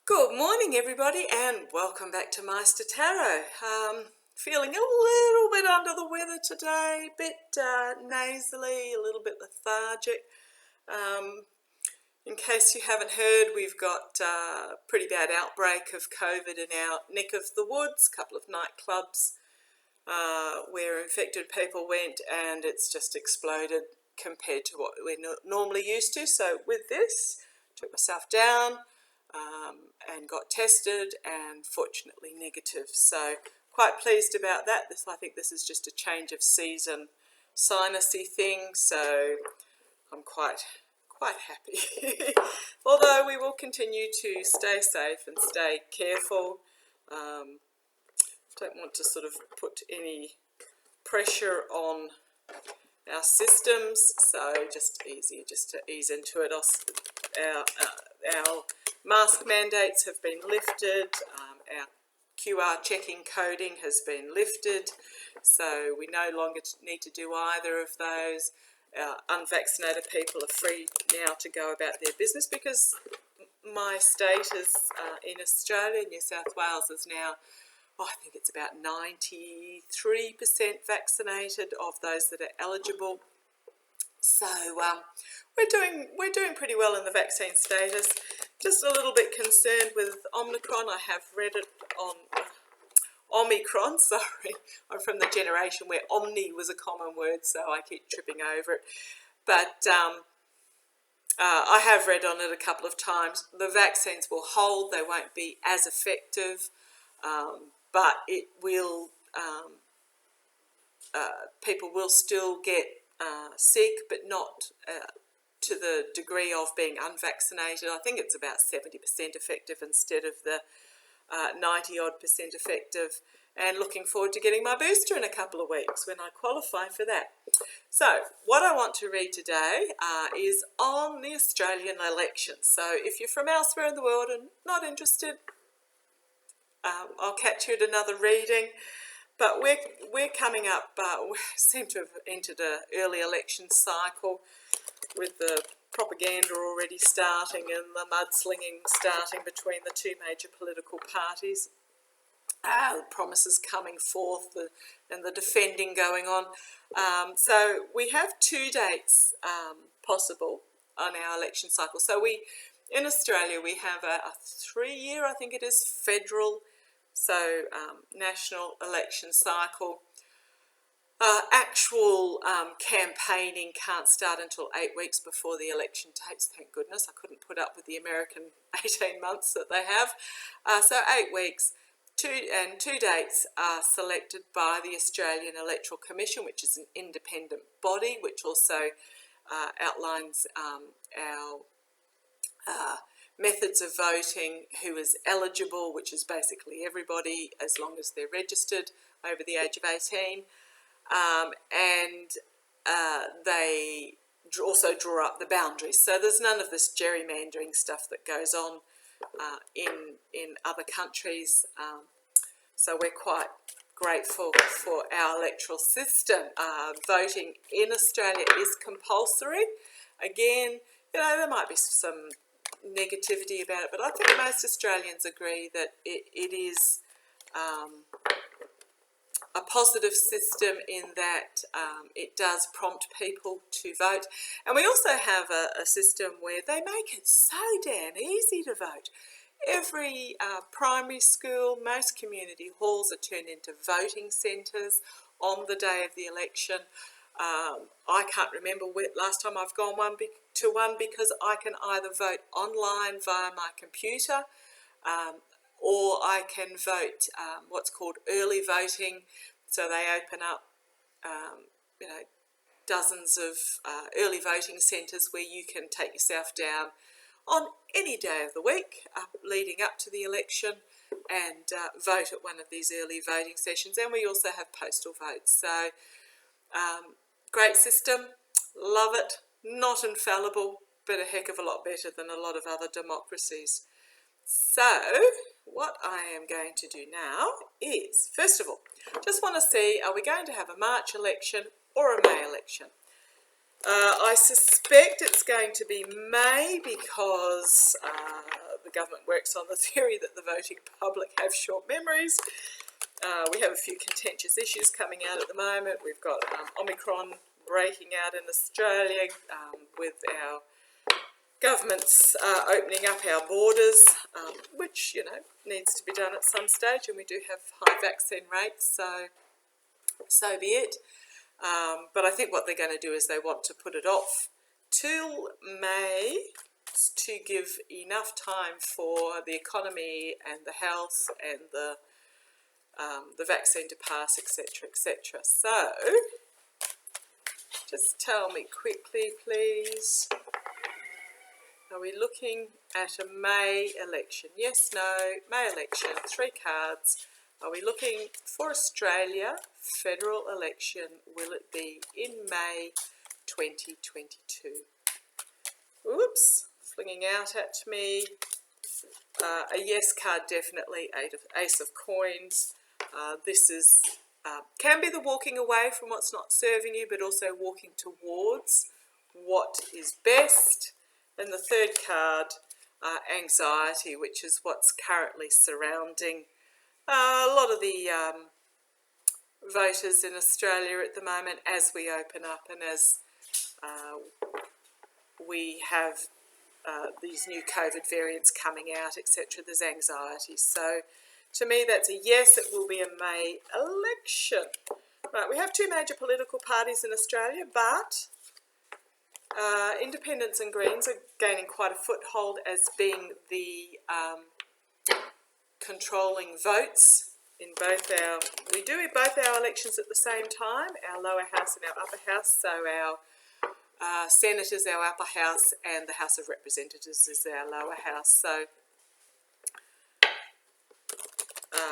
Good morning, everybody, and welcome back to Meister Tarot. Feeling a little bit under the weather today, a bit nasally, a little bit lethargic. In case you haven't heard, we've got a pretty bad outbreak of COVID in our neck of the woods, a couple of nightclubs where infected people went, and it's just exploded compared to what we're normally used to. So with this, took myself down, and got tested, and fortunately negative. So quite pleased about that. I think this is just a change of season sinusy thing, so I'm quite happy. Although we will continue to stay safe and stay careful. Don't want to sort of put any pressure on our systems, so just easier just to ease into it. Our mask mandates have been lifted, our QR checking coding has been lifted, so we no longer need to do either of those. Unvaccinated people are free now to go about their business, because my state is in Australia, New South Wales is now, I think it's about 93% vaccinated of those that are eligible. So we're doing pretty well in the vaccine status. Just a little bit concerned with Omicron. I have read it on Omicron. Sorry, I'm from the generation where Omni was a common word, so I keep tripping over it. But I have read on it a couple of times. The vaccines will hold; they won't be as effective, but it will. People will still get sick, but not to the degree of being unvaccinated. I think it's about 70% effective instead of the 90-odd% effective, and looking forward to getting my booster in a couple of weeks when I qualify for that. So what I want to read today is on the Australian elections. So if you're from elsewhere in the world and not interested, I'll catch you at another reading. But we're coming up, we seem to have entered an early election cycle with the propaganda already starting and the mudslinging starting between the two major political parties. The promises coming forth and the defending going on. So we have two dates possible on our election cycle. So in Australia, we have a 3-year, I think it is, federal, so national election cycle. Actual campaigning can't start until 8 weeks before the election takes, thank goodness. I couldn't put up with the American 18 months that they have. So 8 weeks, two dates are selected by the Australian Electoral Commission, which is an independent body, which also outlines our methods of voting, who is eligible, which is basically everybody as long as they're registered over the age of 18. And they also draw up the boundaries. So there's none of this gerrymandering stuff that goes on in other countries. So we're quite grateful for our electoral system. Voting in Australia is compulsory. Again, there might be some negativity about it, but I think most Australians agree that it is a positive system in that it does prompt people to vote. And we also have a system where they make it so damn easy to vote. Every primary school, most community halls are turned into voting centres on the day of the election. I can't remember last time I've gone to one, because I can either vote online via my computer, or I can vote what's called early voting. So they open up, dozens of early voting centres where you can take yourself down on any day of the week leading up to the election and vote at one of these early voting sessions. And we also have postal votes. So great system, love it. Not infallible, but a heck of a lot better than a lot of other democracies. So what I am going to do now is, first of all, just want to see, are we going to have a March election or a May election? I suspect it's going to be May, because the government works on the theory that the voting public have short memories. We have a few contentious issues coming out at the moment. We've got Omicron breaking out in Australia, with our government's opening up our borders, which, you know, needs to be done at some stage, and we do have high vaccine rates, so be it. But I think what they're going to do is they want to put it off till May to give enough time for the economy and the health and the vaccine to pass, etc., etc. So, just tell me quickly, please. Are we looking at a May election? Yes, no, May election, 3 cards. Are we looking for Australia, federal election? Will it be in May 2022? Oops, flinging out at me. A yes card, definitely, Ace of Coins. This is can be the walking away from what's not serving you, but also walking towards what is best. And the third card, anxiety, which is what's currently surrounding a lot of the voters in Australia at the moment as we open up and as we have these new COVID variants coming out, etc. There's anxiety. So to me, that's a yes, it will be a May election. Right, we have 2 major political parties in Australia, but Independents and Greens are gaining quite a foothold as being the controlling votes in both our, we do both our elections at the same time, our lower house and our upper house, so our Senate is our upper house and the House of Representatives is our lower house. So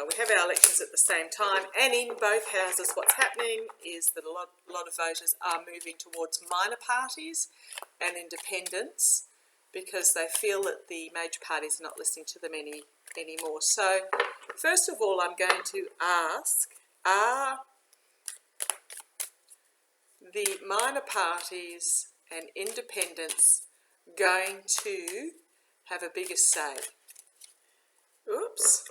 we have our elections at the same time, and in both houses what's happening is that a lot of voters are moving towards minor parties and independents because they feel that the major parties are not listening to them anymore. So first of all, I'm going to ask, are the minor parties and independents going to have a bigger say? Oops.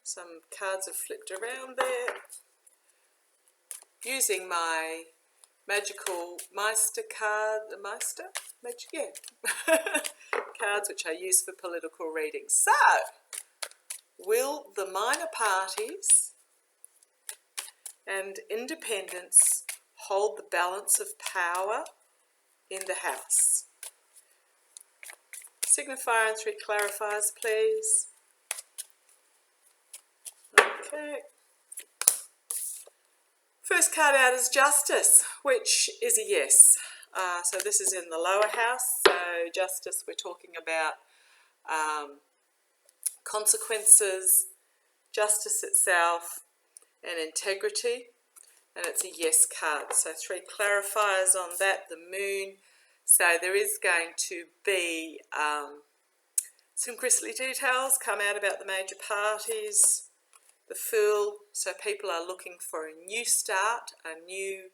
Some cards have flipped around there. Using my magical Meister card, cards which I use for political readings. So, will the minor parties and independents hold the balance of power in the House? Signifier and 3 clarifiers, please. Okay. First card out is Justice, which is a yes. So this is in the lower house. So Justice, we're talking about consequences, justice itself, and integrity. And it's a yes card. So 3 clarifiers on that. The Moon. So there is going to be some grisly details come out about the major parties. The Fool, so people are looking for a new start, a new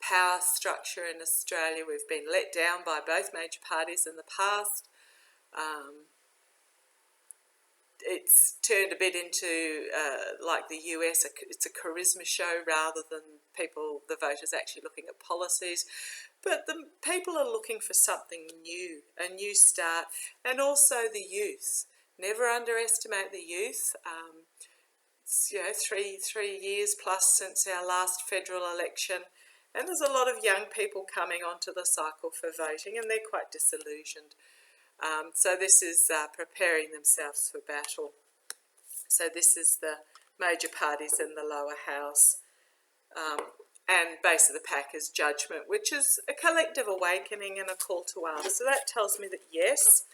power structure in Australia. We've been let down by both major parties in the past. It's turned a bit into, like the US, it's a charisma show rather than the voters actually looking at policies. But the people are looking for something new, a new start, and also the youth. Never underestimate the youth. It's, you know, three years plus since our last federal election, and there's a lot of young people coming onto the cycle for voting, and they're quite disillusioned. So this is preparing themselves for battle. So this is the major parties in the lower house. And base of the pack is Judgment, which is a collective awakening and a call to arms. So that tells me that yes,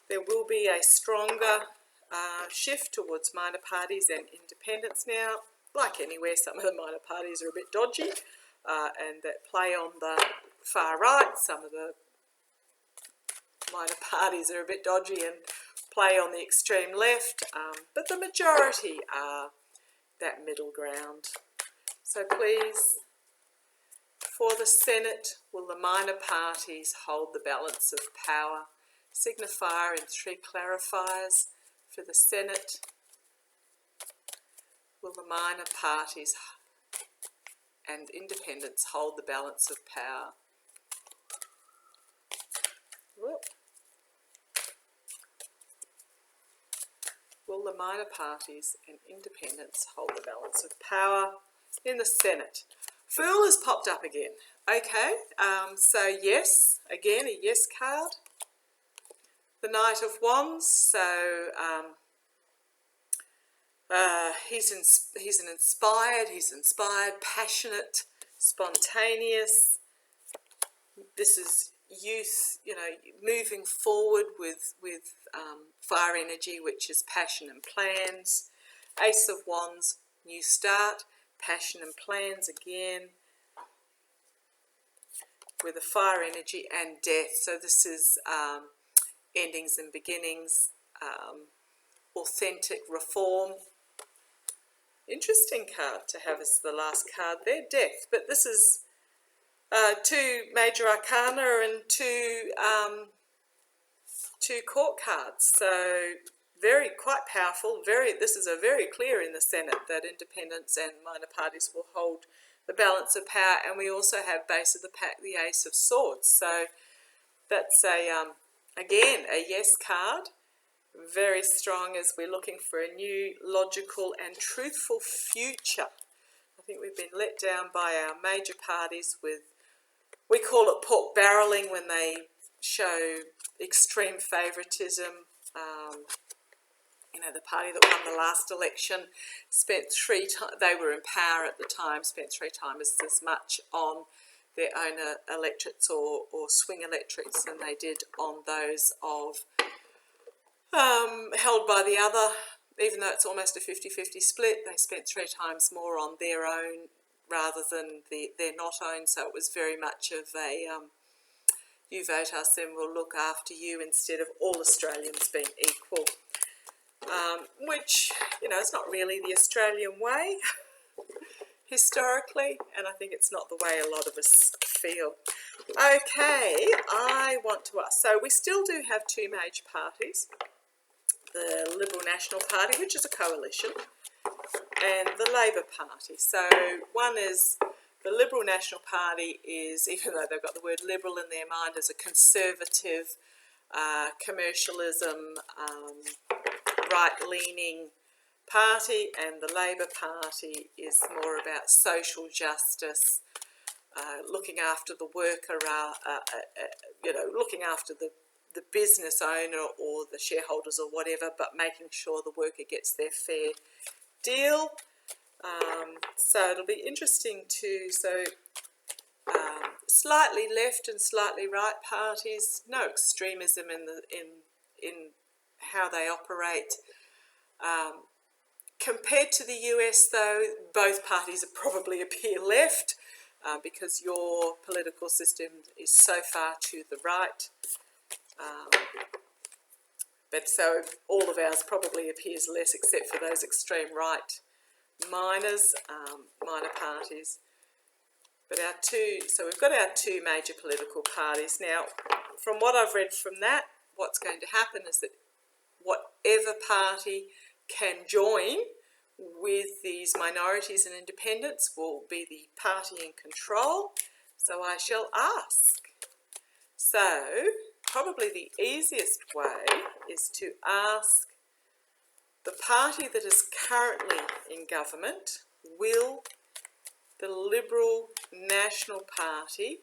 there will be a stronger shift towards minor parties and independents now. Like anywhere, some of the minor parties are a bit dodgy and that play on the far right. Some of the minor parties are a bit dodgy and play on the extreme left, but the majority are that middle ground. So please, For the Senate, will the minor parties hold the balance of power? Signifier and 3 clarifiers. For the Senate, will the minor parties and independents hold the balance of power? Whoop. Will the minor parties and independents hold the balance of power in the Senate? Fool has popped up again. Okay, so yes, again a yes card. The Knight of Wands, so he's inspired, passionate, spontaneous. This is youth, you know, moving forward with fire energy, which is passion and plans. Ace of Wands, new start, passion and plans again, with a fire energy and death. So this is endings and beginnings, authentic reform. Interesting card to have as the last card there, death. But this is 2 major arcana and 2 court cards. So quite powerful. This is a very clear in the Senate that independents and minor parties will hold the balance of power, and we also have base of the pack, the Ace of Swords. So that's again a yes card. Very strong as we're looking for a new, logical and truthful future. I think we've been let down by our major parties with, we call it pork barreling, when they show extreme favouritism. You know, the party that won the last election spent 3 times, they were in power at the time, spent 3 times as much on their own electorates or swing electorates than they did on those of held by the other. Even though it's almost a 50-50 split, they spent 3 times more on their own rather than their not own. So it was very much of a you vote us and we'll look after you, instead of all Australians being equal. Which, you know, it's not really the Australian way historically, and I think it's not the way a lot of us feel. Okay, I want to ask, so we still do have 2 major parties, the Liberal National Party, which is a coalition, and the Labor Party. So one is, the Liberal National Party is, even though they've got the word liberal in their mind, is a conservative, commercialism, right-leaning party, and the Labor Party is more about social justice, looking after the worker, you know, looking after the business owner or the shareholders or whatever, but making sure the worker gets their fair deal. So it'll be interesting to, slightly left and slightly right parties, no extremism in how they operate. Compared to the US, though, both parties probably appear left, because your political system is so far to the right. But so all of ours probably appears less, except for those extreme right minor parties. But so we've got our 2 major political parties. Now, from what I've read from that, what's going to happen is that whatever party can join with these minorities and independents will be the party in control. So I shall ask. So probably the easiest way is to ask the party that is currently in government, will the Liberal National Party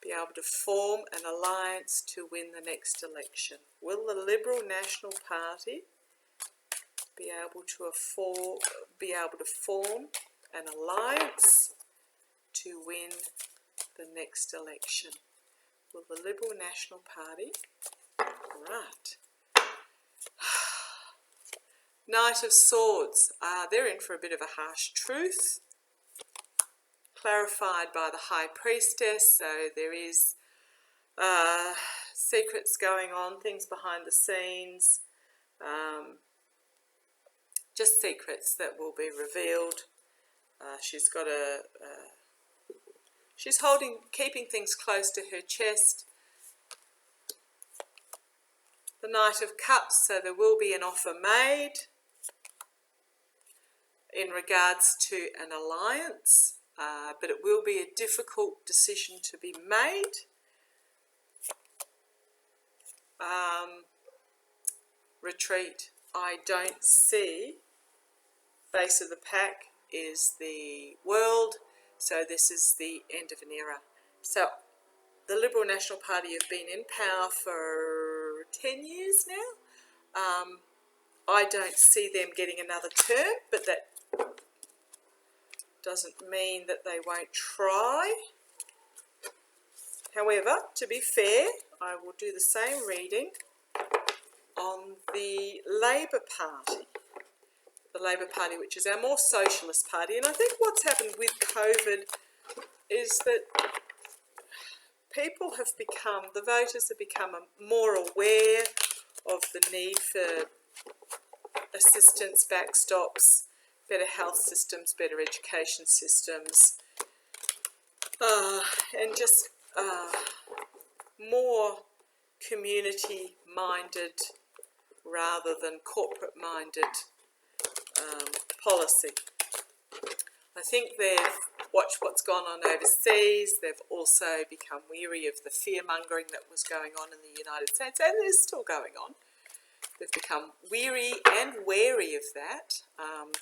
be able to form an alliance to win the next election? Will the Liberal National Party be able to form an alliance to win the next election? Will the Liberal National Party? Right. Knight of Swords. They're in for a bit of a harsh truth, clarified by the High Priestess. So there is secrets going on, things behind the scenes, just secrets that will be revealed. She's got She's keeping things close to her chest. The Knight of Cups, so there will be an offer made in regards to an alliance, but it will be a difficult decision to be made. Retreat, I don't see. Base of the pack is the World, so this is the end of an era. So the Liberal National Party have been in power for 10 years now. I don't see them getting another term, but that doesn't mean that they won't try. However, to be fair, I will do the same reading on the Labor Party. The Labor Party, which is our more socialist party. And I think what's happened with COVID is that the voters have become more aware of the need for assistance, backstops, better health systems, better education systems, and just more community-minded rather than corporate-minded policy. I think they've watched what's gone on overseas. They've also become weary of the fear-mongering that was going on in the United States, and is still going on. They've become weary and wary of that,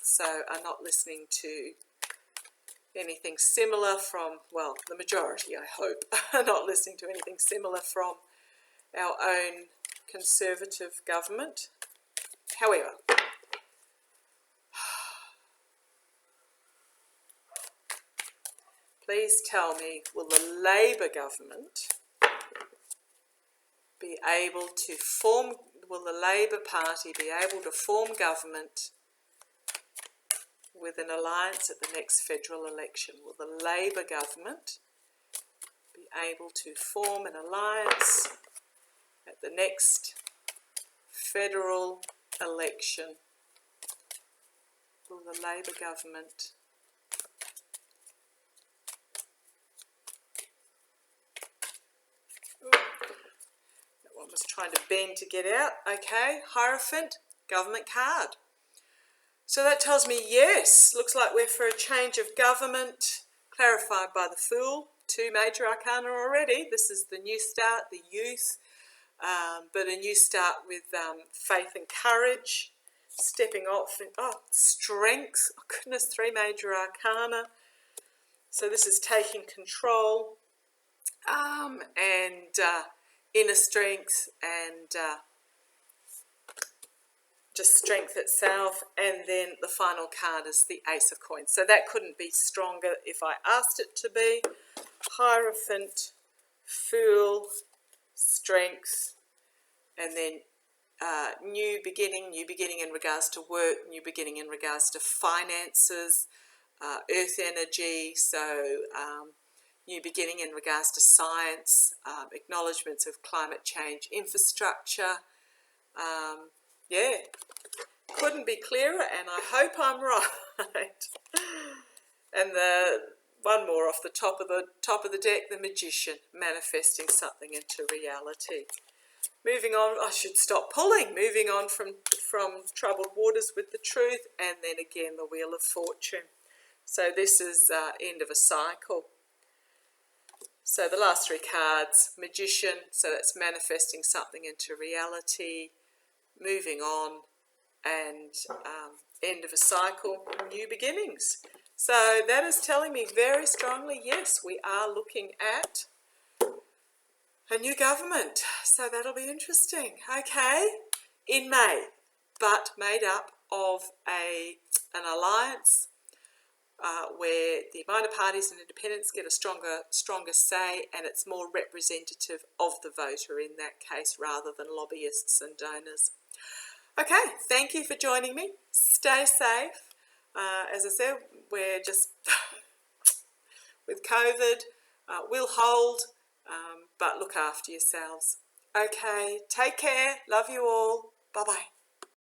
so are not listening to anything similar from, well, the majority, I hope, are not listening to anything similar from our own Conservative government. However, please tell me, will the Labor government be able to form, will the Labor Party be able to form government with an alliance at the next federal election? Will the Labor government be able to form an alliance at the next federal election? Will the Labor government that one was trying to bend to get out. Okay, Hierophant, government card. So that tells me yes, looks like we're for a change of government, clarified by the Fool. 2 major arcana already. This is the new start, the youth, but a new start with faith and courage, stepping off, and strength. Oh goodness, 3 major arcana. So this is taking control, and inner strength, and just strength itself. And then the final card is the Ace of Coins. So that couldn't be stronger if I asked it to be. Hierophant, Fool, strength, and then new beginning in regards to work, new beginning in regards to finances, earth energy, so new beginning in regards to science, acknowledgements of climate change, infrastructure. Yeah, couldn't be clearer, and I hope I'm right. And the one more off the top of the deck, the Magician, manifesting something into reality. Moving on, I should stop pulling. Moving on from troubled waters with the truth, and then again the Wheel of Fortune. So this is end of a cycle. So the last 3 cards, Magician, so that's manifesting something into reality, moving on, and end of a cycle, new beginnings. So that is telling me very strongly, yes, we are looking at a new government. So that'll be interesting. Okay, in May, but made up of an alliance where the minor parties and independents get a stronger say, and it's more representative of the voter in that case rather than lobbyists and donors. Okay, thank you for joining me. Stay safe. As I said, we're just with COVID, we'll hold, but look after yourselves. Okay, take care. Love you all. Bye-bye.